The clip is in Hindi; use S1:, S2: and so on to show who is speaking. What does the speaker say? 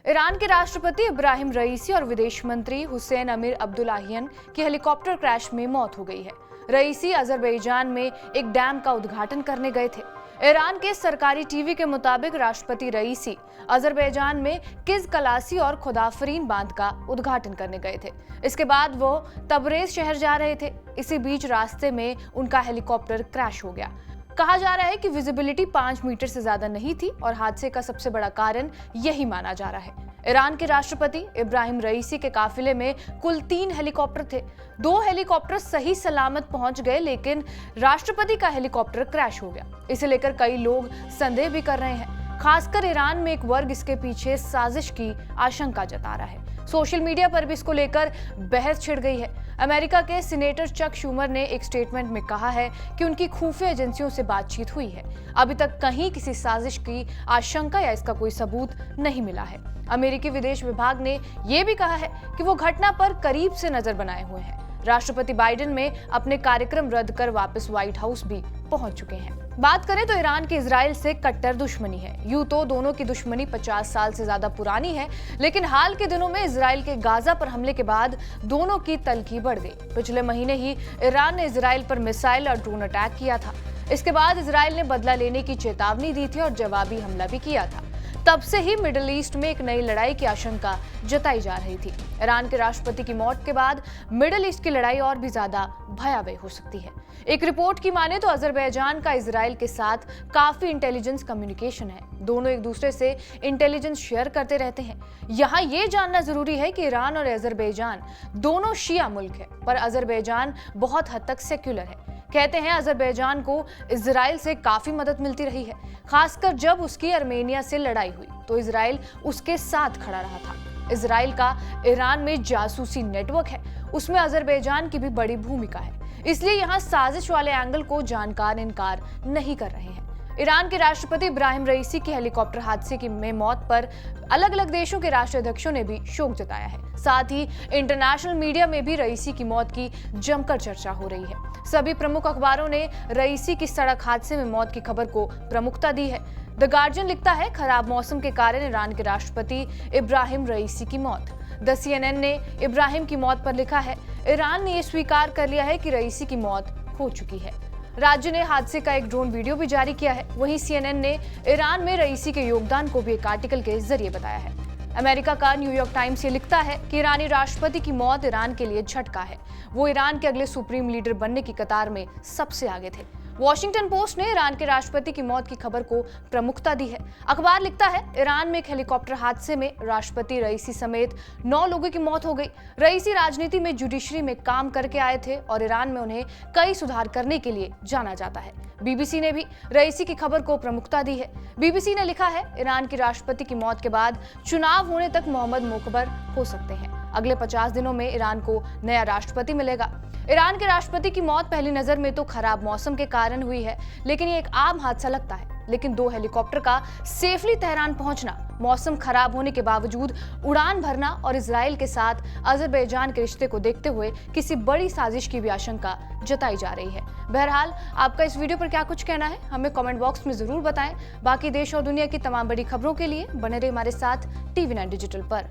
S1: ईरान के राष्ट्रपति इब्राहिम रईसी और विदेश मंत्री हुसैन अमीर अब्दुल्लाहियन की हेलीकॉप्टर क्रैश में मौत हो गई है। रईसी अजरबैजान में एक डैम का उद्घाटन करने गए थे। ईरान के सरकारी टीवी के मुताबिक राष्ट्रपति रईसी अजरबैजान में किज कलासी और खुदाफरीन बांध का उद्घाटन करने गए थे। इसके बाद वो तबरेज शहर जा रहे थे। इसी बीच रास्ते में उनका हेलीकॉप्टर क्रैश हो गया। कहा जा रहा है कि विजिबिलिटी 5 मीटर से ज्यादा नहीं थी और हादसे का सबसे बड़ा कारण यही माना जा रहा है। ईरान के राष्ट्रपति इब्राहिम रईसी के काफिले में कुल 3 हेलीकॉप्टर थे। 2 हेलीकॉप्टर सही सलामत पहुंच गए, लेकिन राष्ट्रपति का हेलीकॉप्टर क्रैश हो गया। इसे लेकर कई लोग संदेह भी कर रहे हैं। खासकर ईरान में एक वर्ग इसके पीछे साजिश की आशंका जता रहा है। सोशल मीडिया पर भी इसको लेकर बहस छिड़ गई है। अमेरिका के सीनेटर चक शूमर ने एक स्टेटमेंट में कहा है कि उनकी खुफिया एजेंसियों से बातचीत हुई है। अभी तक कहीं किसी साजिश की आशंका या इसका कोई सबूत नहीं मिला है। अमेरिकी विदेश विभाग ने यह भी कहा है कि वो घटना पर करीब से नजर बनाए हुए हैं। राष्ट्रपति बाइडेन में अपने कार्यक्रम रद्द कर वापस व्हाइट हाउस भी पहुंच चुके हैं। बात करें तो ईरान की इजराइल से कट्टर दुश्मनी है। यूं तो दोनों की दुश्मनी 50 साल से ज्यादा पुरानी है, लेकिन हाल के दिनों में इजराइल के गाजा पर हमले के बाद दोनों की तल्खी बढ़ गई। पिछले महीने ही ईरान ने इजराइल पर मिसाइल और ड्रोन अटैक किया था। इसके बाद इजराइल ने बदला लेने की चेतावनी दी थी और जवाबी हमला भी किया था। तब से ही मिडिल ईस्ट में एक नई लड़ाई की आशंका जताई जा रही थी। ईरान के राष्ट्रपति की मौत के बाद मिडिल ईस्ट की लड़ाई और भी ज्यादा भयावह हो सकती है। एक रिपोर्ट की माने तो अजरबैजान का इजराइल के साथ काफी इंटेलिजेंस कम्युनिकेशन है। दोनों एक दूसरे से इंटेलिजेंस शेयर करते रहते हैं। यहाँ ये जानना जरूरी है कि ईरान और अजरबैजान दोनों शिया मुल्क है, पर अजरबैजान बहुत हद तक सेक्युलर है। कहते हैं अजरबैजान को इजराइल से काफी मदद मिलती रही है। खासकर जब उसकी आर्मेनिया से लड़ाई हुई तो इजराइल उसके साथ खड़ा रहा था। इजराइल का ईरान में जासूसी नेटवर्क है, उसमें अजरबैजान की भी बड़ी भूमिका है। इसलिए यहाँ साजिश वाले एंगल को जानकार इनकार नहीं कर रहे हैं। ईरान के राष्ट्रपति इब्राहिम रईसी की हेलीकॉप्टर हादसे की मौत पर अलग अलग देशों के राष्ट्राध्यक्षों ने भी शोक जताया है। साथ ही इंटरनेशनल मीडिया में भी रईसी की मौत की जमकर चर्चा हो रही है। सभी प्रमुख अखबारों ने रईसी की सड़क हादसे में मौत की खबर को प्रमुखता दी है। द गार्जियन लिखता है, खराब मौसम के कारण ईरान के राष्ट्रपति इब्राहिम रईसी की मौत। द CNN ने इब्राहिम की मौत पर लिखा है, ईरान ने यह स्वीकार कर लिया है कि रईसी की मौत हो चुकी है। राज्य ने हादसे का एक ड्रोन वीडियो भी जारी किया है। वहीं CNN ने ईरान में रईसी के योगदान को भी एक आर्टिकल के जरिए बताया है। अमेरिका का न्यूयॉर्क टाइम्स ये लिखता है कि ईरानी राष्ट्रपति की मौत ईरान के लिए झटका है। वो ईरान के अगले सुप्रीम लीडर बनने की कतार में सबसे आगे थे। वॉशिंगटन पोस्ट ने ईरान के राष्ट्रपति की मौत की खबर को प्रमुखता दी है। अखबार लिखता है, ईरान में एक हेलीकॉप्टर हादसे में राष्ट्रपति रईसी समेत 9 लोगों की मौत हो गई। रईसी राजनीति में जुडिशरी में काम करके आए थे और ईरान में उन्हें कई सुधार करने के लिए जाना जाता है। BBC ने भी रईसी की खबर को प्रमुखता दी है। BBC ने लिखा है, ईरान के राष्ट्रपति की मौत के बाद चुनाव होने तक मोहम्मद मोकबर हो सकते हैं। अगले 50 दिनों में ईरान को नया राष्ट्रपति मिलेगा। ईरान के राष्ट्रपति की मौत पहली नजर में तो खराब मौसम के कारण हुई है, लेकिन ये एक आम हादसा लगता है। लेकिन 2 हेलीकॉप्टर का सेफली तेहरान पहुंचना, मौसम खराब होने के बावजूद उड़ान भरना और इजराइल के साथ अजरबैजान के रिश्ते को देखते हुए किसी बड़ी साजिश की भी आशंका जताई जा रही है। बहरहाल, आपका इस वीडियो पर क्या कुछ कहना है, हमें कमेंट बॉक्स में जरूर बताएं। बाकी देश और दुनिया की तमाम बड़ी खबरों के लिए बने रहे हमारे साथ TV9 डिजिटल पर।